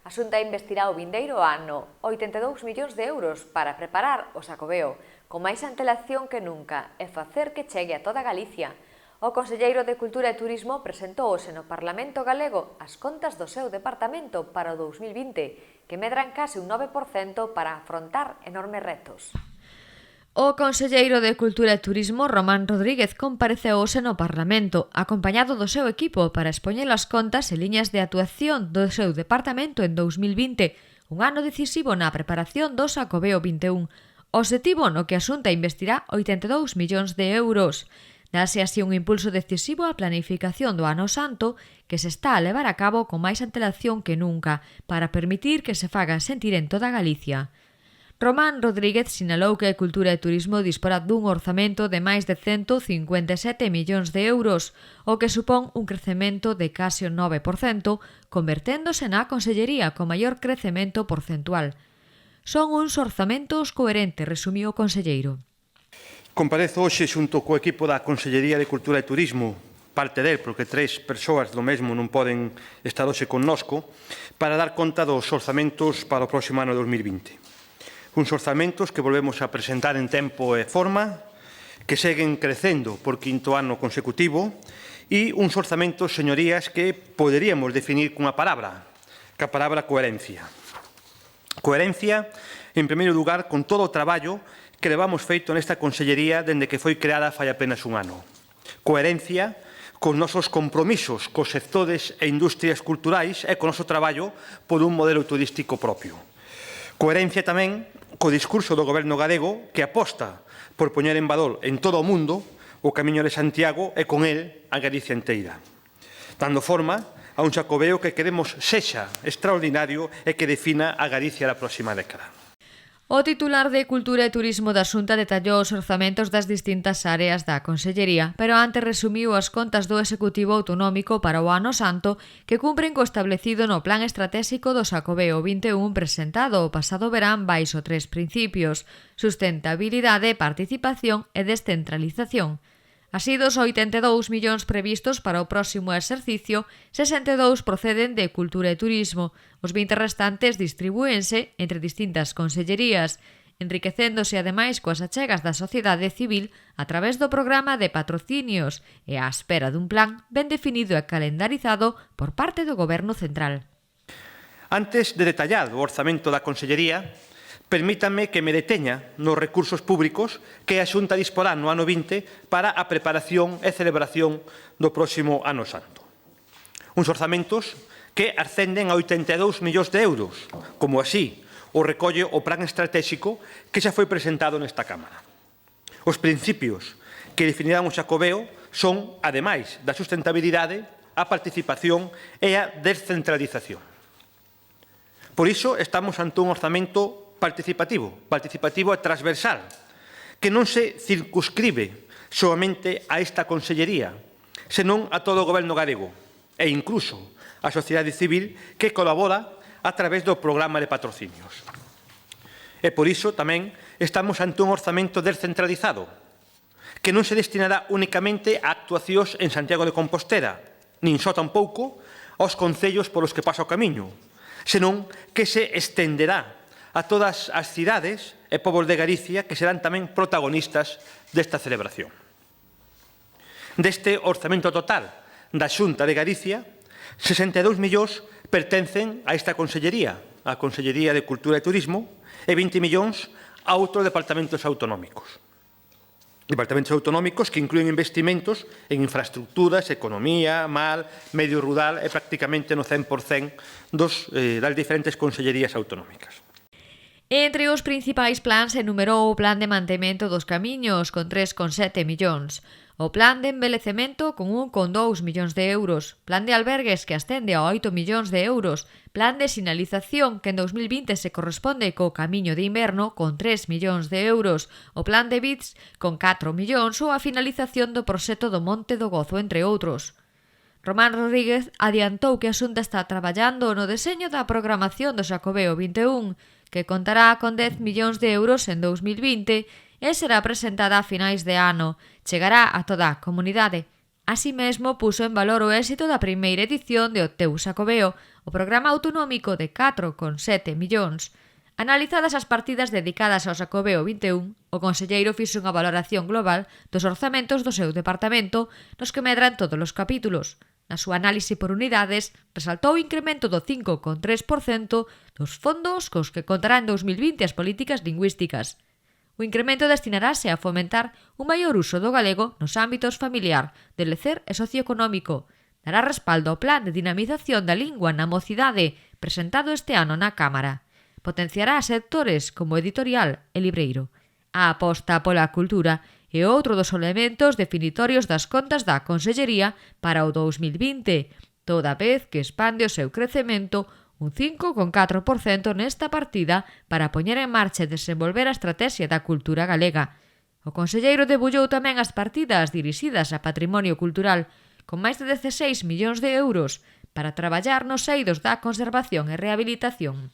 A Xunta investirá o vindeiro ano 82 millóns de euros para preparar o Xacobeo con máis antelación que nunca e facer que chegue a toda Galicia. O conselleiro de Cultura e Turismo presentou hoxe no Parlamento galego as contas do seu departamento para o 2020, que medran case un 9% para afrontar enormes retos. O conselleiro de Cultura e Turismo, Román Rodríguez, compareceu hoxe no Parlamento, acompañado do seu equipo para expoñer as contas e liñas de actuación do seu departamento en 2020, un ano decisivo na preparación do Xacobeo 21, obxectivo no que a Xunta investirá 82 millóns de euros. Dase así un impulso decisivo á planificación do Ano Santo que se está a levar a cabo con máis antelación que nunca para permitir que se faga sentir en toda Galicia. Román Rodríguez sinalou que Cultura e Turismo disporá dun orzamento de máis de 157 millóns de euros, o que supón un crecemento de case o 9%, converténdose na consellería con maior crecemento porcentual. Son uns orzamentos coherentes, resumiu o conselleiro. Comparezo hoxe xunto co equipo da Consellería de Cultura e Turismo, parte del, porque 3 persoas do mesmo non poden estar hoxe connosco, para dar conta dos orzamentos para o próximo ano 2020. Uns orzamentos que volvemos a presentar en tempo e forma, que seguen crecendo por quinto ano consecutivo, e uns orzamentos, señorías, que poderíamos definir cunha palabra, que a palabra coherencia. Coherencia, en primeiro lugar, con todo o traballo que levamos feito nesta consellería dende que foi creada fai apenas un ano. Coherencia con nosos compromisos cos sectores e industrias culturais e con noso traballo por un modelo turístico propio. Coherencia tamén co discurso do Goberno galego que aposta por poñer en valor en todo o mundo o Camiño de Santiago e con el a Galicia inteira, dando forma a un Xacobeo que queremos sexa extraordinario e que defina a Galicia da próxima década. O titular de Cultura e Turismo da Xunta detallou os orzamentos das distintas áreas da Consellería, pero antes resumiu as contas do Executivo Autonómico para o Ano Santo que cumpren co establecido no Plan Estratégico do Xacobeo 21 presentado o pasado verán baixo 3 principios: sustentabilidade, participación e descentralización. Así, dos 82 millóns previstos para o próximo exercicio, 62 proceden de Cultura e Turismo. Os 20 restantes distribúense entre distintas consellerías, enriquecéndose ademais coas achegas da sociedade civil a través do programa de patrocinios e á espera dun plan ben definido e calendarizado por parte do Goberno central. Antes de detallar o orzamento da consellería, permítame que me deteña nos recursos públicos que a Xunta disporá no ano 20 para a preparación e celebración do próximo Ano Santo. Uns orzamentos que ascenden a 82 millóns de euros, como así o recolle o Plan Estratégico que xa foi presentado nesta Cámara. Os principios que definirán o Xacobeo son, ademais da sustentabilidade, a participación e a descentralización. Por iso estamos ante un orzamento participativo e transversal, que non se circunscribe soamente a esta consellería, senón a todo o Goberno galego e incluso a sociedade civil que colabora a través do programa de patrocinios. E por iso tamén estamos ante un orzamento descentralizado, que non se destinará únicamente a actuacións en Santiago de Compostela, nin só tampouco aos concellos polos que pasa o camiño, senón que se estenderá a todas as cidades e pobos de Galicia que serán tamén protagonistas desta celebración. Deste orzamento total da Xunta de Galicia, 62 millóns pertencen a esta consellería, a Consellería de Cultura e Turismo, e 20 millóns a outros departamentos autonómicos. Departamentos autonómicos que inclúen investimentos en infraestructuras, economía, mar, medio rural e prácticamente no 100% das diferentes consellerías autonómicas. Entre os principais plans enumerou o Plan de Mantemento dos Camiños con 3,7 millóns, o Plan de Envelecemento con 1,2 millóns de euros, Plan de Albergues que ascende a 8 millóns de euros, Plan de Sinalización que en 2020 se corresponde co Camiño de Inverno con 3 millóns de euros, o Plan de BITS con 4 millóns ou a finalización do proxecto do Monte do Gozo, entre outros. Román Rodríguez adiantou que a Xunta está traballando no deseño da programación do Xacobeo 21, que contará con 10 millóns de euros en 2020 e será presentada a finais de ano. Chegará a toda a comunidade. Así mesmo, puso en valor o éxito da primeira edición de O teu Xacobeo, o programa autonómico de 4,7 millóns. Analizadas as partidas dedicadas ao Xacobeo 21, o conselleiro fixo unha valoración global dos orzamentos do seu departamento, nos que medran todos os capítulos. Na súa análise por unidades, resaltou o incremento do 5,3% dos fondos cos que contarán 2020 as políticas lingüísticas. O incremento destinarase a fomentar un maior uso do galego nos ámbitos familiar, de lecer e socioeconómico. Dará respaldo ao plan de dinamización da lingua na mocidade presentado este ano na Cámara. Potenciará sectores como editorial e libreiro. A aposta pola cultura é outro dos elementos definitorios das contas da Consellería para o 2020, toda vez que expande o seu crecemento un 5,4% nesta partida para poñer en marcha e desenvolver a estratexia da cultura galega. O conselleiro debullou tamén as partidas dirixidas a patrimonio cultural, con máis de 16 millóns de euros, para traballar nos eidos da conservación e rehabilitación.